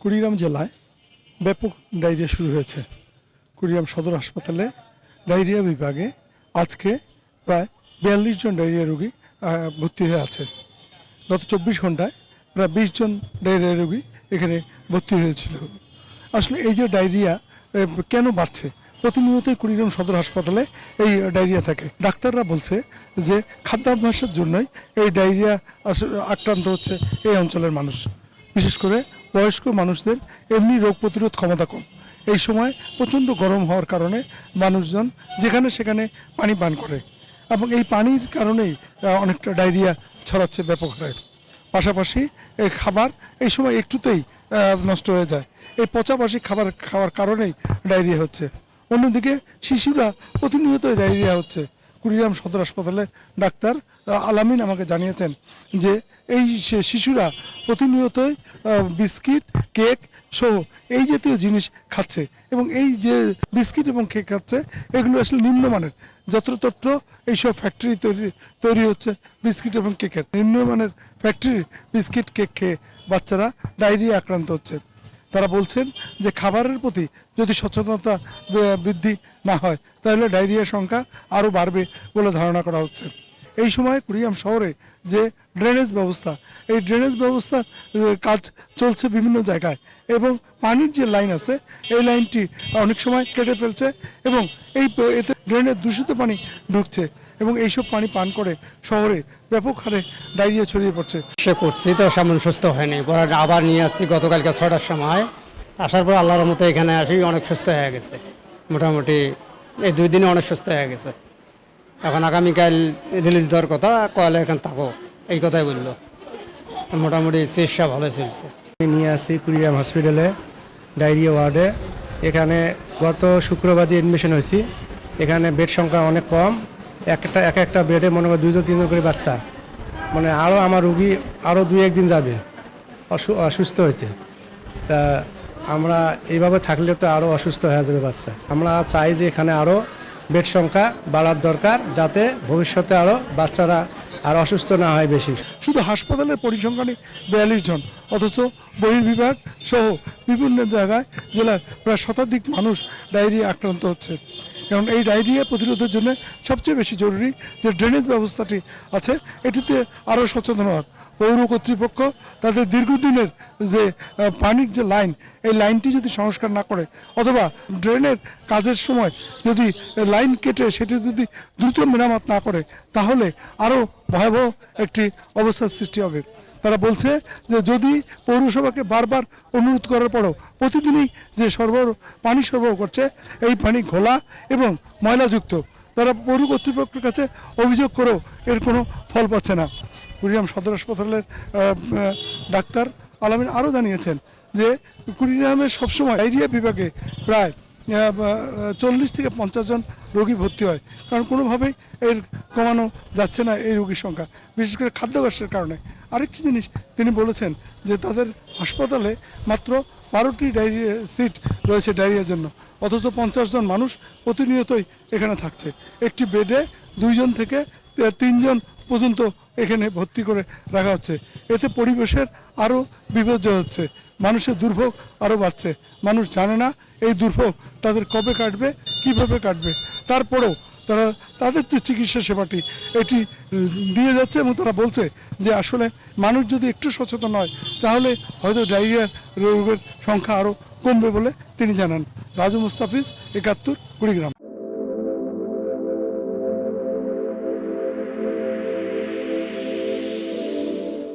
কুড়িগ্রাম জেলায় ব্যাপক ডায়রিয়া শুরু হয়েছে। কুড়িগ্রাম সদর হাসপাতালে ডায়রিয়া বিভাগে আজকে প্রায় 42 জন ডায়রিয়া রোগী ভর্তি হয়ে আছে। গত 24 ঘন্টায় প্রায় 20 জন ডায়রিয়া রোগী এখানে ভর্তি হয়েছিল। আসলে এই যে ডায়রিয়া কেন বাড়ছে? প্রতিনিয়তই কুড়িগ্রাম সদর হাসপাতালে এই ডায়রিয়া থাকে। ডাক্তাররা বলছে যে খাদ্যাভ্যাসের জন্যই এই ডায়রিয়া আক্রান্ত হচ্ছে এই অঞ্চলের মানুষ, বিশেষ করে বয়স্ক মানুষদের এমনি রোগ প্রতিরোধ ক্ষমতা কম। এই সময় প্রচণ্ড গরম হওয়ার কারণে মানুষজন যেখানে সেখানে পানি পান করে এবং এই পানির কারণেই অনেকটা ডায়রিয়া ছড়াচ্ছে ব্যাপক হারে। পাশাপাশি এই খাবার এই সময় একটুতেই নষ্ট হয়ে যায়। এই পচাবাসি খাবার খাওয়ার কারণেই ডায়রিয়া হচ্ছে। অন্যদিকে শিশুরা প্রতিনিয়তই ডায়রিয়া হচ্ছে। কুড়িগ্রাম সদর হাসপাতালে ডাক্তার আলামিন আমাকে জানিয়েছেন যে এই শিশুরা প্রতিনিয়তই বিস্কিট, কেক সহ এই জাতীয় জিনিস খাচ্ছে এবং এই যে বিস্কিট এবং কেক খাচ্ছে এগুলো আসলে নিম্নমানের। যত্রতত্র এইসব ফ্যাক্টরি তৈরি হচ্ছে বিস্কিট এবং কেকের। নিম্নমানের ফ্যাক্টরি বিস্কিট কেক খেয়ে বাচ্চারা ডায়রিয়া আক্রান্ত হচ্ছে। তারা বলছেন যে খাবারের প্রতি যদি সচেতনতা বৃদ্ধি না হয় তাহলে ডায়রিয়ার সংখ্যা আরও বাড়বে বলে ধারণা করা হচ্ছে। এই সময় কুড়িগ্রাম শহরে যে ড্রেনেজ ব্যবস্থা, এই ড্রেনেজ ব্যবস্থার কাজ চলছে বিভিন্ন জায়গায় এবং পানির যে লাইন আছে এই লাইনটি অনেক সময় কেটে ফেলছে এবং এতে ড্রেনের দূষিত পানি ঢুকছে এবং এইসব পানি পান করে শহরে ব্যাপক হারে ডায়রিয়া ছড়িয়ে পড়ছে। সে করছি তো সেমন সুস্থ হয়নি, পরে আবার নিয়ে আসছি গতকালকে 6টার সময়। আসার পর আল্লাহর মতো এখানে আসি অনেক সুস্থ হয়ে গেছে। মোটামুটি এই 2 দিনে অনেক সুস্থ হয়ে গেছে। এখন আগামীকাল রিলিজ দেওয়ার কথা, কলে এখানে থাকো এই কথাই বললো। তো মোটামুটি চিকিৎসা ভালো চলছে। নিয়ে আসি কুড়িগ্রাম হসপিটালে ডায়রিয়া ওয়ার্ডে। এখানে গত শুক্রবার দিয়ে অ্যাডমিশন হয়েছি। এখানে বেড সংখ্যা অনেক কম, একটা বেডে মনে হয় 2-3 জন করে বাচ্চা। মানে আরও আমার রুগী আরও 2-1 দিন যাবে অসুস্থ হইতে। তা আমরা এইভাবে থাকলে তো আরও অসুস্থ হয়ে যাবে বাচ্চা। আমরা চাই যে এখানে আরও বেড সংখ্যা বাড়ার দরকার, যাতে ভবিষ্যতে আরও বাচ্চারা আর অসুস্থ না হয় বেশি। শুধু হাসপাতালের পরিসংখ্যানই 42 জন, অথচ বহির্বিভাগ সহ বিভিন্ন জায়গায় জেলার প্রায় শতাধিক মানুষ ডায়রিয়া আক্রান্ত হচ্ছে। কারণ এই ডায়রিয়া প্রতিরোধের জন্য সবচেয়ে বেশি জরুরি যে ড্রেনেজ ব্যবস্থাটি আছে এটিতে আরও সচেতন হওয়ার। পৌর কর্তৃপক্ষ তাদের দীর্ঘদিনের যে পানির যে লাইন, এই লাইনটি যদি সংস্কার না করে অথবা ড্রেনের কাজের সময় যদি লাইন কেটে সেটি যদি দ্রুত মেরামত না করে তাহলে আরও ভয়াবহ একটি অবস্থার সৃষ্টি হবে। তারা বলছে যে যদি পৌরসভাকে বারবার অনুরোধ করার পরও প্রতিদিনই যে পানি সরবরাহ করছে এই পানি ঘোলা এবং ময়লাযুক্ত, তারা পৌর কর্তৃপক্ষের কাছে অভিযোগ করেও এর কোনো ফল পাচ্ছে না। কুড়িগ্রাম সদর হাসপাতালের ডাক্তার আলামিন আরও জানিয়েছেন যে কুড়িগ্রামে সবসময় ডায়রিয়া বিভাগে প্রায় 40 থেকে 50 জন রোগী ভর্তি হয়, কারণ কোনোভাবেই এর কমানো যাচ্ছে না এই রোগীর সংখ্যা, বিশেষ করে খাদ্যাভ্যাসের কারণে। আরেকটি জিনিস তিনি বলেছেন যে তাদের হাসপাতালে মাত্র 12টি ডায়রিয়া সিট রয়েছে ডায়রিয়ার জন্য, অথচ 50 জন মানুষ প্রতিনিয়তই এখানে থাকছে। একটি বেডে 2 জন থেকে 3 জন পর্যন্ত এখানে ভর্তি করে রাখা হচ্ছে। এতে পরিবেশের আরও বিপর্যয় হচ্ছে, মানুষের দুর্ভোগ আরও বাড়ছে। মানুষ জানে না এই দুর্ভোগ তাদের কবে কাটবে, কিভাবে কাটবে। তারপরেও তারা তাদের যে চিকিৎসা সেবাটি এটি দিয়ে যাচ্ছে এবং তারা বলছে যে আসলে মানুষ যদি একটু সচেতন হয় তাহলে হয়তো ডায়রিয়া রোগের সংখ্যা আরও কমবে বলে তিনি জানান। রাজু মুস্তাফিজ, 71, কুড়িগ্রাম।